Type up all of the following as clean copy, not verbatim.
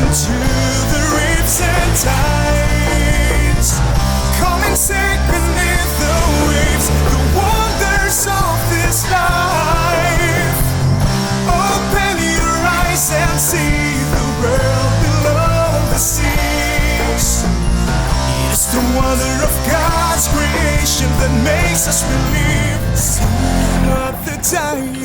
to the reefs and tides. Come and sink beneath the waves, the wonders of this life. Open your eyes and see the world below the seas. It is the wonder of God's creation that makes us believe. Not the dive.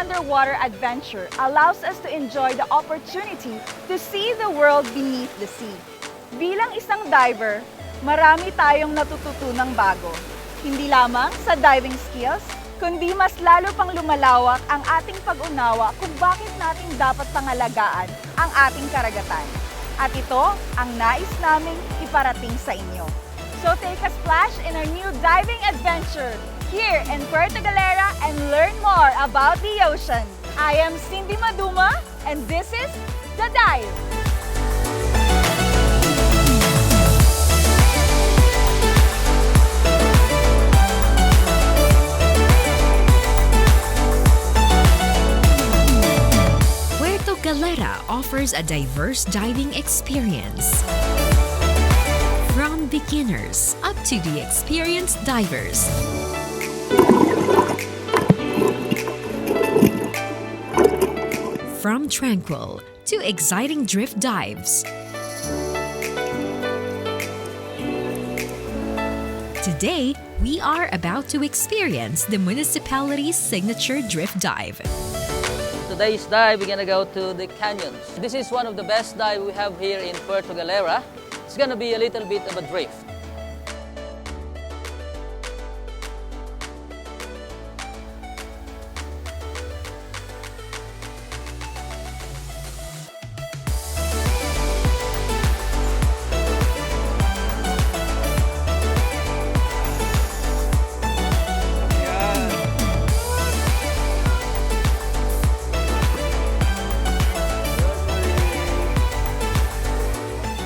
Underwater adventure allows us to enjoy the opportunity to see the world beneath the sea. Bilang isang diver, marami tayong natututunang bago. Hindi lamang sa diving skills, kundi mas lalo pang lumalawak ang ating pag-unawa kung bakit natin dapat pangalagaan ang ating karagatan. At ito ang nais naming iparating sa inyo. So take a splash in our new diving adventure here in Puerto Galera and learn more about the ocean. I am Cindy Madduma and this is The Dive. Puerto Galera offers a diverse diving experience. From beginners up to the experienced divers. From tranquil to exciting drift dives. Today, we are about to experience the municipality's signature drift dive. Today's dive, we're gonna go to the canyons. This is one of the best dive we have here in Puerto Galera. It's gonna be a little bit of a drift.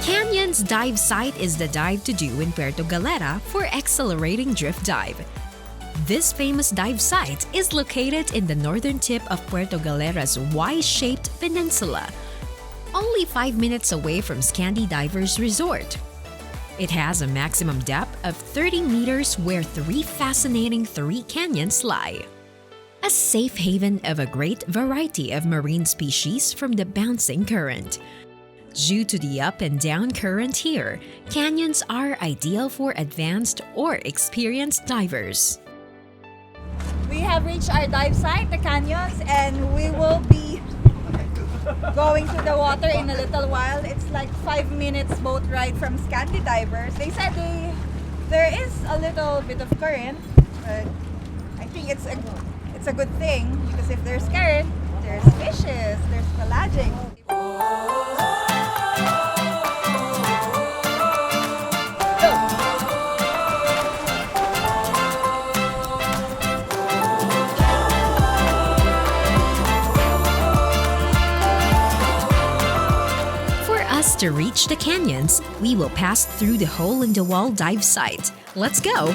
Canyons dive site is the dive to do in Puerto Galera for Exhilarating drift dive. This famous dive site is located in the northern tip of Puerto Galera's Y-shaped peninsula, only 5 minutes away from Scandi Divers Resort. It has a maximum depth of 30 meters where 3 fascinating canyons lie. A safe haven of a great variety of marine species from the bouncing current. Due to the up and down current here, canyons are ideal for advanced or experienced divers. We have reached our dive site, the canyons, and we will be going to the water in a little while. It's like 5 minutes boat ride from Scandi Divers. They said there is a little bit of current, but I think it's a good thing because if there's current, there's fishes, there's pelagic. To reach the canyons, we will pass through the hole-in-the-wall dive site. Let's go!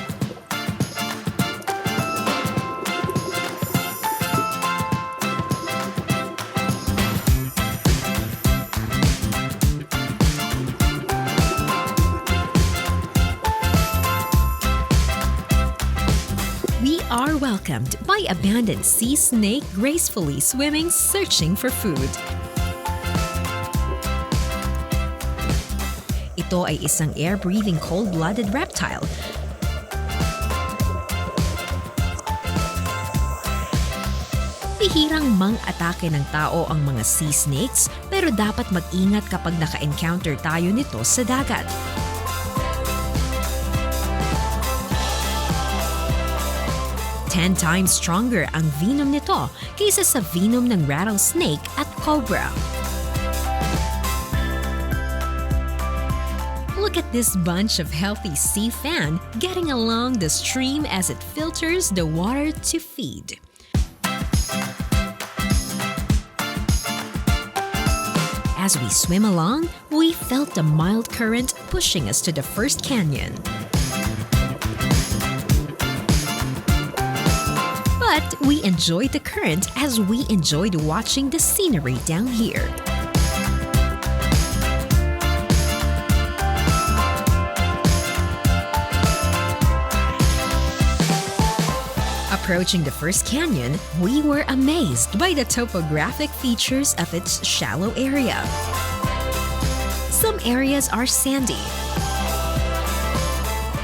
We are welcomed by abandoned sea snake gracefully swimming, searching for food. Ito ay isang air-breathing cold-blooded reptile. Bihirang mang-atake ng tao ang mga sea snakes pero dapat mag-ingat kapag naka-encounter tayo nito sa dagat. Ten times stronger ang venom nito kaysa sa venom ng rattlesnake at cobra. Look at this bunch of healthy sea fan getting along the stream as it filters the water to feed. As we swim along, we felt a mild current pushing us to the first canyon. But we enjoyed the current as we enjoyed watching the scenery down here. Approaching the first canyon, we were amazed by the topographic features of its shallow area. Some areas are sandy,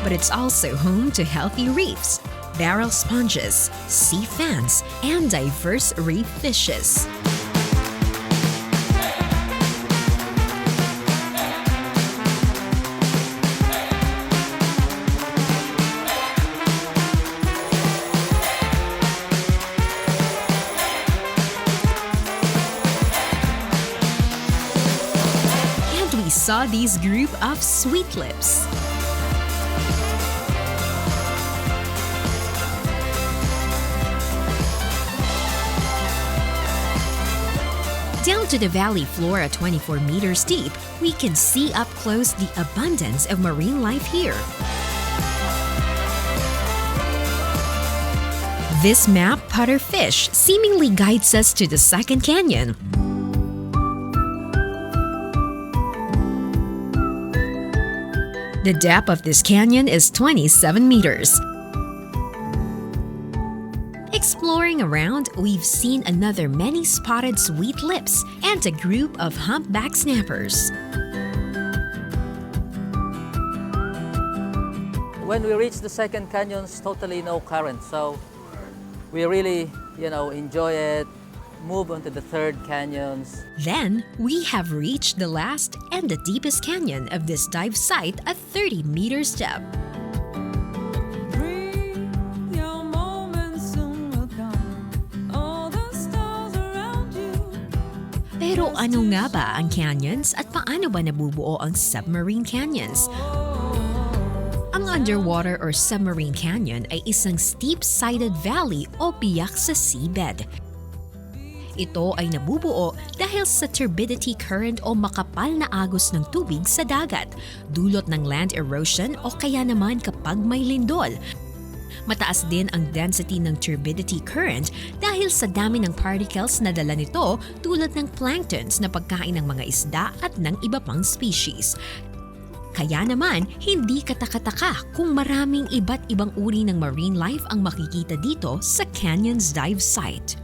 but it's also home to healthy reefs, barrel sponges, sea fans, and diverse reef fishes. We saw these group of sweet lips. Down to the valley floor at 24 meters deep, we can see up close the abundance of marine life here. This map putter fish seemingly guides us to the second canyon. The depth of this canyon is 27 meters. Exploring around, we've seen another many-spotted sweet lips and a group of humpback snappers. When we reach the second canyon, it's totally no current, so we really, enjoy it. Move on to the third canyons. Then, we have reached the last and the deepest canyon of this dive site at 30 meters depth. Pero ano nga ba ang canyons at paano ba nabubuo ang submarine canyons? Ang underwater or submarine canyon ay isang steep-sided valley o biyak sa seabed. Ito ay nabubuo dahil sa turbidity current o makapal na agos ng tubig sa dagat, dulot ng land erosion o kaya naman kapag may lindol. Mataas din ang density ng turbidity current dahil sa dami ng particles na dala nito tulad ng planktons na pagkain ng mga isda at ng iba pang species. Kaya naman, hindi katakataka kung maraming iba't ibang uri ng marine life ang makikita dito sa Canyons Dive Site.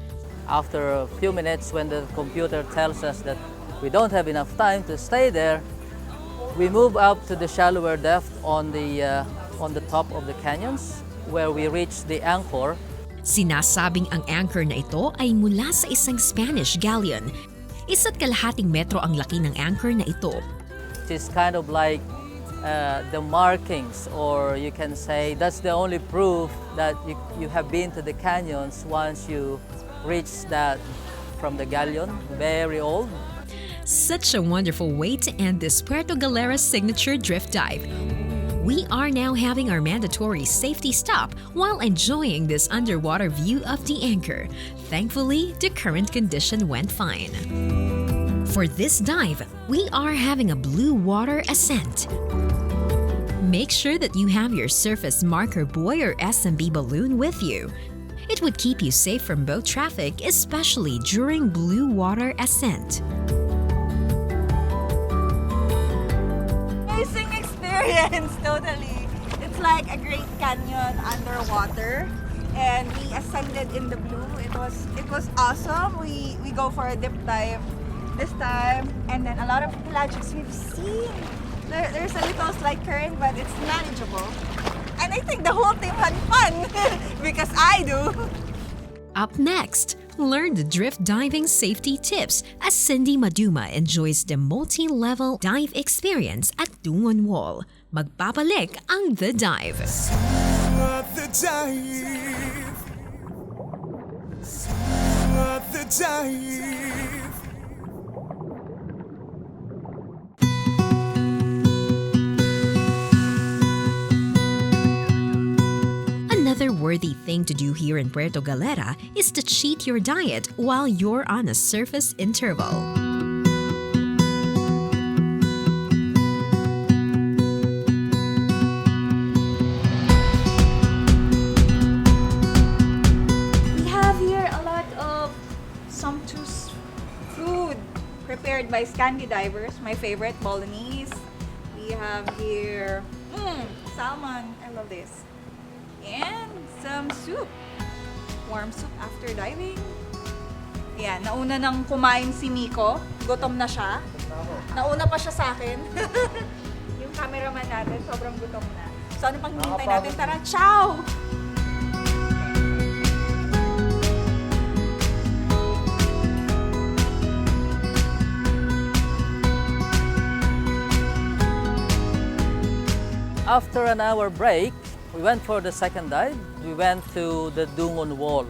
After a few minutes, when the computer tells us that we don't have enough time to stay there, we move up to the shallower depth on the top of the canyons, where we reach the anchor. Sinasabing ang anchor na ito ay mula sa isang Spanish galleon. 1.5 metro ang laki ng anchor na ito. It is kind of like the markings, or you can say that's the only proof that you have been to the canyons once you reach that from the galleon, very old. Such a wonderful way to end this Puerto Galera signature drift dive. We are now having our mandatory safety stop while enjoying this underwater view of the anchor. Thankfully, the current condition went fine. For this dive, we are having a blue water ascent. Make sure that you have your surface marker buoy or SMB balloon with you. It would keep you safe from boat traffic, especially during blue water ascent. Amazing experience, totally. It's like a great canyon underwater, and we ascended in the blue. It was awesome. We go for a dip dive this time, and then a lot of pelagics we've seen. There's a little slight current, but it's manageable. And I think the whole team had fun because I do. Up next, learn the drift diving safety tips as Cindy Madduma enjoys the multi-level dive experience at Dungon Wall. Magpapalik ang The Dive. The dive. The dive. trustworthy thing to do here in Puerto Galera is to cheat your diet while you're on a surface interval. We have here a lot of sumptuous food prepared by Scandi divers. My favorite, bolognese. We have here salmon. I love this. And some soup. Warm soup after diving. Ayan, nauna nang kumain si Miko. Gutom na siya. Nauna pa siya sa akin. Yung cameraman natin, sobrang gutom na. So ano pang hinihintay natin? Tara, ciao! After an hour break, we went for the second dive. We went to the Dungon Wall.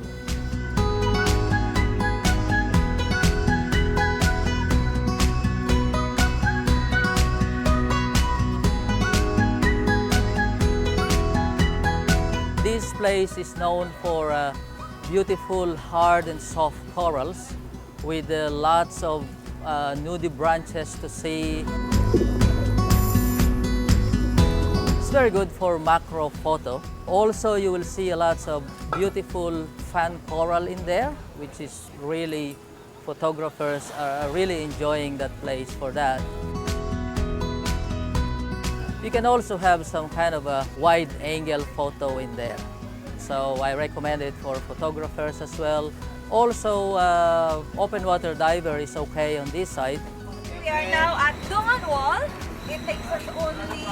This place is known for beautiful hard and soft corals with lots of nudibranches to see. Very good for macro photo. Also, you will see lots of beautiful fan coral in there, which is really, photographers are really enjoying that place for that. You can also have some kind of a wide angle photo in there. So I recommend it for photographers as well. Also, open water diver is okay on this side. We are now at Dungon Wall. It takes us only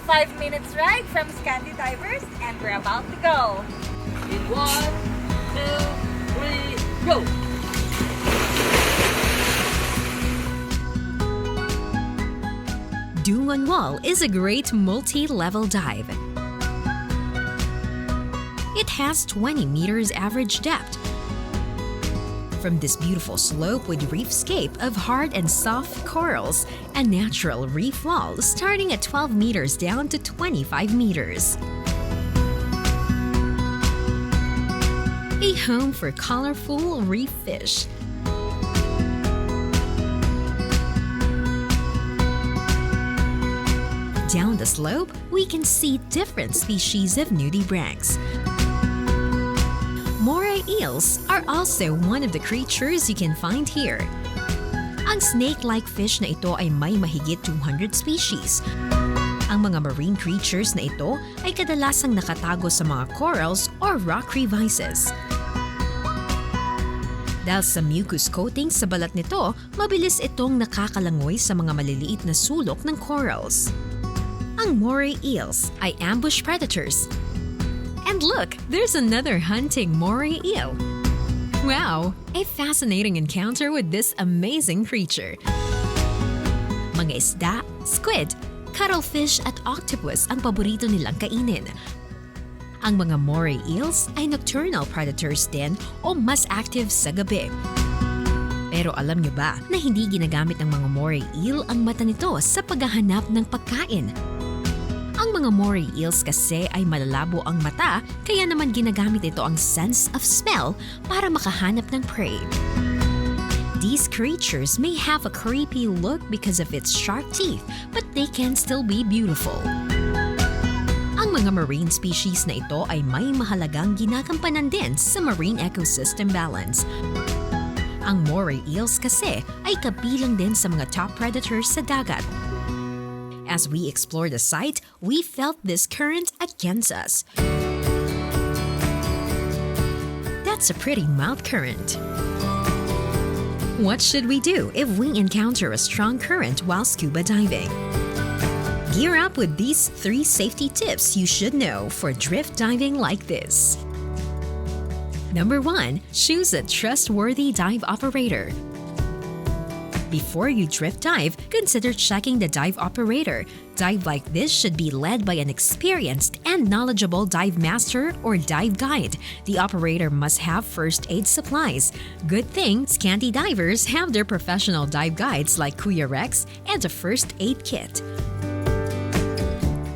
5 minutes ride from Scandi Divers, and we're about to go. In 1, 2, 3, go! Dungon Wall is a great multi-level dive. It has 20 meters average depth. From this beautiful slope with reefscape of hard and soft corals, a natural reef wall starting at 12 meters down to 25 meters. A home for colorful reef fish. Down the slope, we can see different species of nudibranchs. Moray eels are also one of the creatures you can find here. Ang snake-like fish na ito ay may mahigit 200 species. Ang mga marine creatures na ito ay kadalasang nakatago sa mga corals or rock crevices. Dahil sa mucus coating sa balat nito, mabilis itong nakakalangoy sa mga maliliit na sulok ng corals. Ang moray eels ay ambush predators. And look, there's another hunting moray eel. Wow, a fascinating encounter with this amazing creature. Mga isda, squid, cuttlefish at octopus ang paborito nilang kainin. Ang mga moray eels ay nocturnal predators din o mas active sa gabi. Pero alam niyo ba na hindi ginagamit ng mga moray eel ang mata nito sa paghahanap ng pagkain? Ang mga moray eels kasi ay malalabo ang mata, kaya naman ginagamit ito ang sense of smell para makahanap ng prey. These creatures may have a creepy look because of its sharp teeth, but they can still be beautiful. Ang mga marine species na ito ay may mahalagang ginagampanan din sa marine ecosystem balance. Ang moray eels kasi ay kabilang din sa mga top predators sa dagat. As we explored the site, we felt this current against us. That's a pretty mild current. What should we do if we encounter a strong current while scuba diving? Gear up with these 3 safety tips you should know for drift diving like this. Number 1, choose a trustworthy dive operator. Before you drift dive, consider checking the dive operator. Dive like this should be led by an experienced and knowledgeable dive master or dive guide. The operator must have first aid supplies. Good thing Scandi divers have their professional dive guides like Kuya Rex and a first aid kit.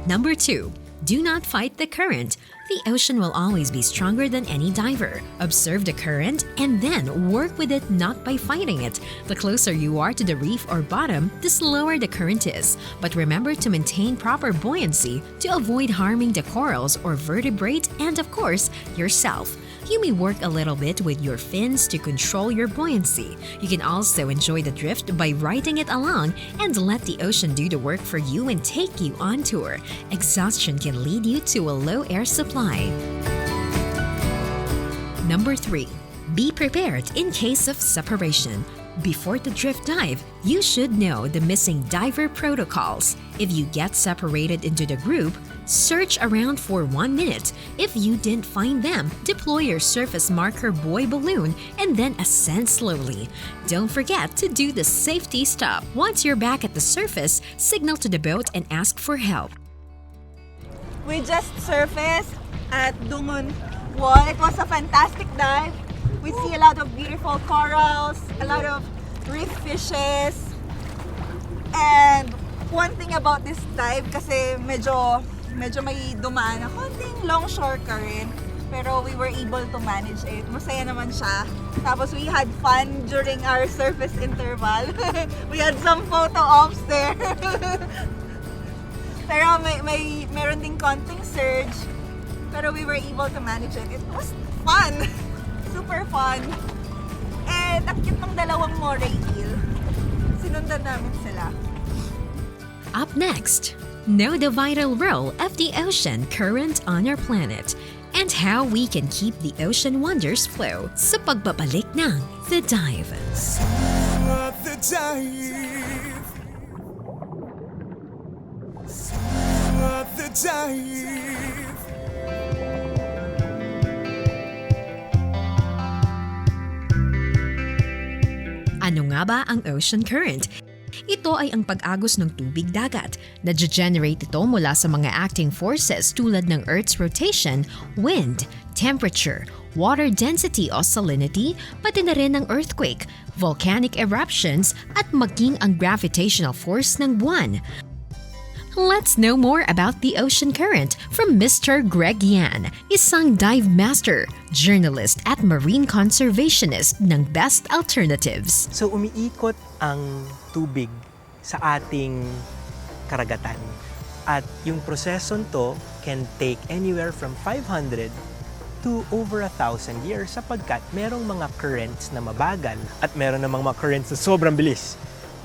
Number 2, Do not fight the current. The ocean will always be stronger than any diver. Observe the current and then work with it, not by fighting it. The closer you are to the reef or bottom, the slower the current is. But remember to maintain proper buoyancy to avoid harming the corals or vertebrate and, of course, yourself. You may work a little bit with your fins to control your buoyancy. You can also enjoy the drift by riding it along and let the ocean do the work for you and take you on tour. Exhaustion can lead you to a low air supply. Number 3. Be prepared in case of separation. Before the drift dive, you should know the missing diver protocols. If you get separated into the group, search around for 1 minute. If you didn't find them, deploy your surface marker buoy balloon and then ascend slowly. Don't forget to do the safety stop. Once you're back at the surface, signal to the boat and ask for help. We just surfaced at Dungon Wall. It was a fantastic dive. We see a lot of beautiful corals, a lot of reef fishes. And one thing about this dive, kasi medyo may dumaan na konting longshore current, pero we were able to manage it. Masaya naman siya. Tapos we had fun during our surface interval. We had some photo ops there. Pero meron ding konting surge, pero we were able to manage it. It was fun. Super fun. And ang cute ng dalawang moray eel. Sinundan namin sila. Up next, know the vital role of the ocean current on our planet and how we can keep the ocean wonders flow sa pagbabalik ng The Dive. The dive. The dive. Ano nga ba ang ocean current? Ito ay ang pag-agos ng tubig dagat. Nadya-generate ito mula sa mga acting forces tulad ng Earth's rotation, wind, temperature, water density o salinity, pati na rin ang earthquake, volcanic eruptions at maging ang gravitational force ng buwan. Let's know more about the ocean current from Mr. Greg Yan, isang dive master, journalist at marine conservationist ng Best Alternatives. So umiikot ang tubig sa ating karagatan. At yung prosesong to can take anywhere from 500 to over 1,000 years sapagkat merong mga currents na mabagal at meron namang mga currents na sobrang bilis.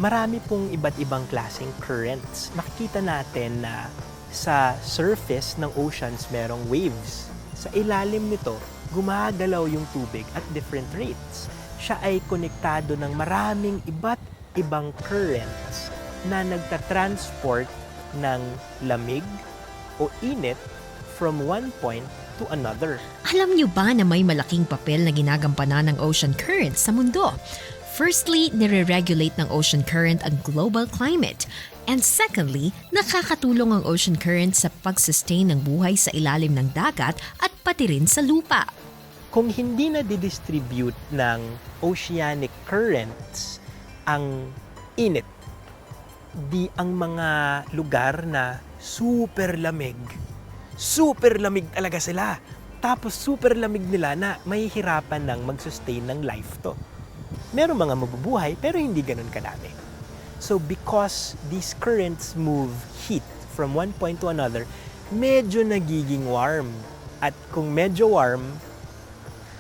Marami pong iba't ibang klaseng currents. Makikita natin na sa surface ng oceans merong waves. Sa ilalim nito, gumagalaw yung tubig at different rates. Siya ay konektado ng maraming iba't ibang currents na nagtatransport ng lamig o init from one point to another. Alam niyo ba na may malaking papel na ginagampanan ng ocean current sa mundo? Firstly, nire-regulate ng ocean current ang global climate. And secondly, nakakatulong ang ocean current sa pag-sustain ng buhay sa ilalim ng dagat at pati rin sa lupa. Kung hindi na didistribute ng oceanic currents ang init, di ang mga lugar na super lamig talaga sila. Tapos super lamig nila na mahihirapan ng mag-sustain ng life to. Meron mga mabubuhay pero hindi ganun kadami. So because these currents move heat from one point to another, medyo nagiging warm. At kung medyo warm,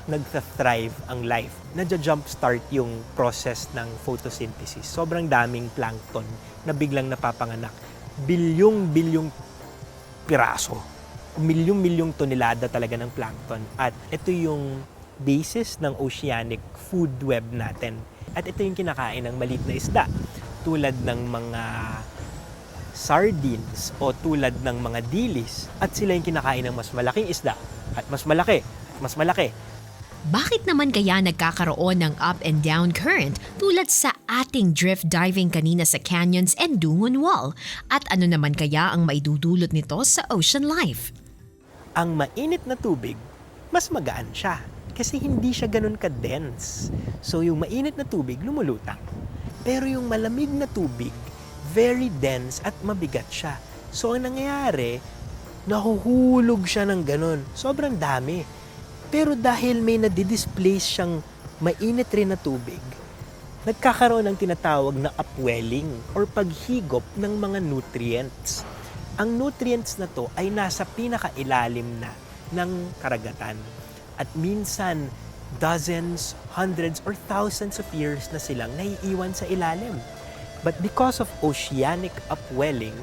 nagta-thrive ang life. Nadja-jumpstart yung process ng photosynthesis. Sobrang daming plankton na biglang napapanganak. Bilyong-bilyong piraso. Milyong-milyong tonelada talaga ng plankton. At ito yung basis ng oceanic food web natin. At ito yung kinakain ng maliit na isda. Tulad ng mga sardines o tulad ng mga dilis. At sila yung kinakain ng mas malaking isda. At mas malaki. At mas malaki. Bakit naman kaya nagkakaroon ng up and down current tulad sa ating drift diving kanina sa canyons and Dungon Wall? At ano naman kaya ang maidudulot nito sa ocean life? Ang mainit na tubig, mas magaan siya. Kasi hindi siya ganun ka-dense. So yung mainit na tubig, lumulutang. Pero yung malamig na tubig, very dense at mabigat siya. So ang nangyayari, nahuhulog siya ng ganun. Sobrang dami. Pero dahil may nadidisplace siyang mainit rin na tubig, nagkakaroon ng tinatawag na upwelling or paghigop ng mga nutrients. Ang nutrients na to ay nasa pinakailalim na ng karagatan. At minsan, dozens, hundreds, or thousands of years na silang naiiwan sa ilalim. But because of oceanic upwelling,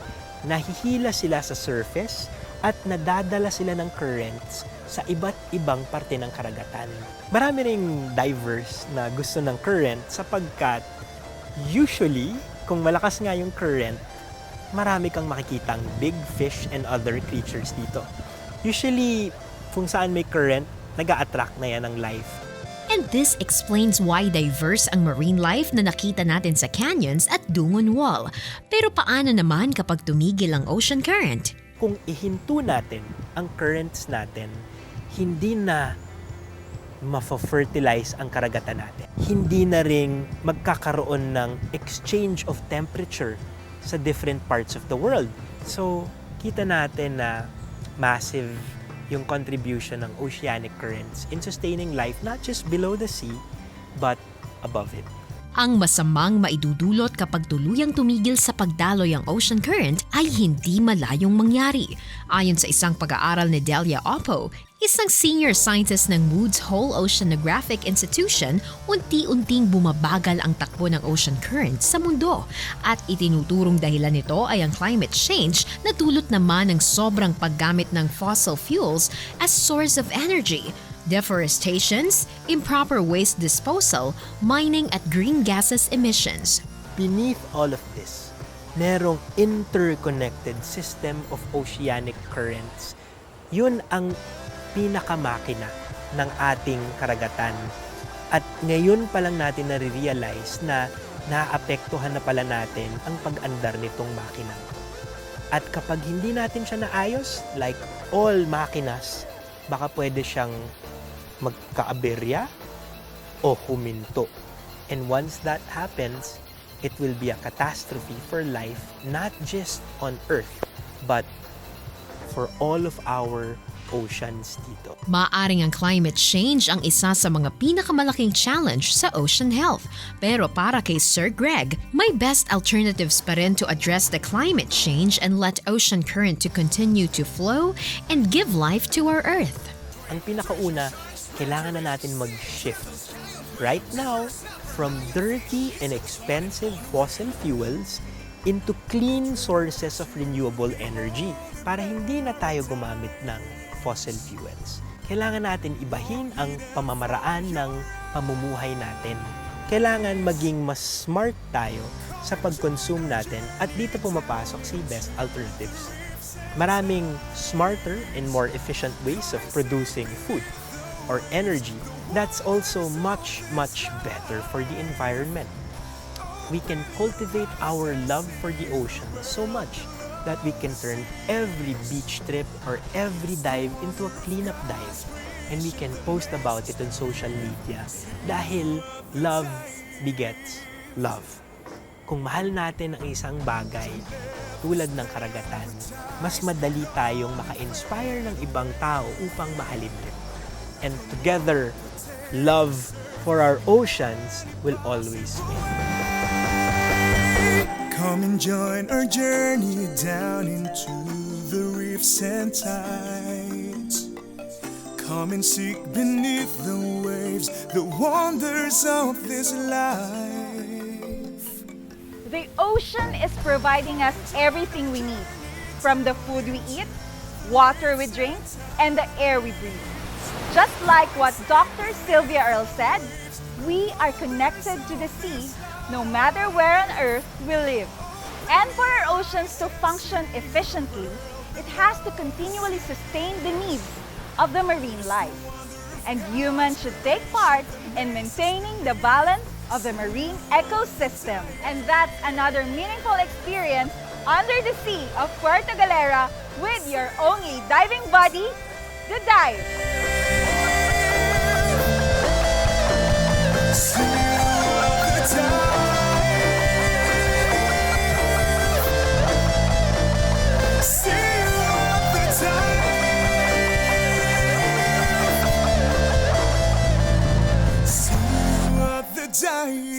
nahihila sila sa surface at nadadala sila ng currents sa iba't ibang parte ng karagatan. Marami ring divers na gusto ng current sapagkat usually, kung malakas nga yung current, marami kang makikitang big fish and other creatures dito. Usually, kung saan may current, nag-a-attract na yan ng life. And this explains why diverse ang marine life na nakita natin sa canyons at Dungon Wall. Pero paano naman kapag tumigil ang ocean current? Kung ihinto natin ang currents natin, hindi na mafo-fertilize ang karagatan natin. Hindi na ring magkakaroon ng exchange of temperature sa different parts of the world. So, kita natin na massive yung contribution ng oceanic currents in sustaining life not just below the sea, but above it. Ang masamang maidudulot kapag tuluyang tumigil sa pagdaloy ang ocean current ay hindi malayong mangyari. Ayon sa isang pag-aaral ni Delia Oppo, isang senior scientist ng Woods Hole Oceanographic Institution, unti-unting bumabagal ang takbo ng ocean current sa mundo. At itinuturong dahilan nito ay ang climate change na dulot naman ng sobrang paggamit ng fossil fuels as source of energy. Deforestations, improper waste disposal, mining at green gases emissions. Beneath all of this, merong interconnected system of oceanic currents. Yun ang pinakamakina ng ating karagatan. At ngayon pa lang natin nare-realize na naapektuhan na pala natin ang pag-andar nitong makina. At kapag hindi natin siya naayos, like all makinas, baka pwede siyang magkaaberya o huminto. And once that happens, it will be a catastrophe for life, not just on Earth, but for all of our oceans dito. Maaring ang climate change ang isa sa mga pinakamalaking challenge sa ocean health. Pero para kay Sir Greg, may best alternatives pa rin to address the climate change and let ocean current to continue to flow and give life to our Earth. Ang pinakauna, kailangan na natin mag-shift right now from dirty and expensive fossil fuels into clean sources of renewable energy para hindi na tayo gumamit ng fossil fuels. Kailangan natin ibahin ang pamamaraan ng pamumuhay natin. Kailangan maging mas smart tayo sa pag-consume natin at dito pumapasok si best alternatives. Maraming smarter and more efficient ways of producing food or energy that's also much, much better for the environment. We can cultivate our love for the ocean so much that we can turn every beach trip or every dive into a cleanup dive. And we can post about it on social media dahil love begets love. Kung mahal natin ang isang bagay tulad ng karagatan, mas madali tayong maka-inspire ng ibang tao upang mahalin rin. And together, love for our oceans will always win. Come and join our journey down into the reefs and tides. Come and seek beneath the waves the wonders of this life. The ocean is providing us everything we need, from the food we eat, water we drink, and the air we breathe. Just like what Dr. Sylvia Earle said, we are connected to the sea no matter where on Earth we live. And for our oceans to function efficiently, it has to continually sustain the needs of the marine life. And humans should take part in maintaining the balance of the marine ecosystem. And that's another meaningful experience under the sea of Puerto Galera with your only diving buddy, The Dive. See you at the time. life.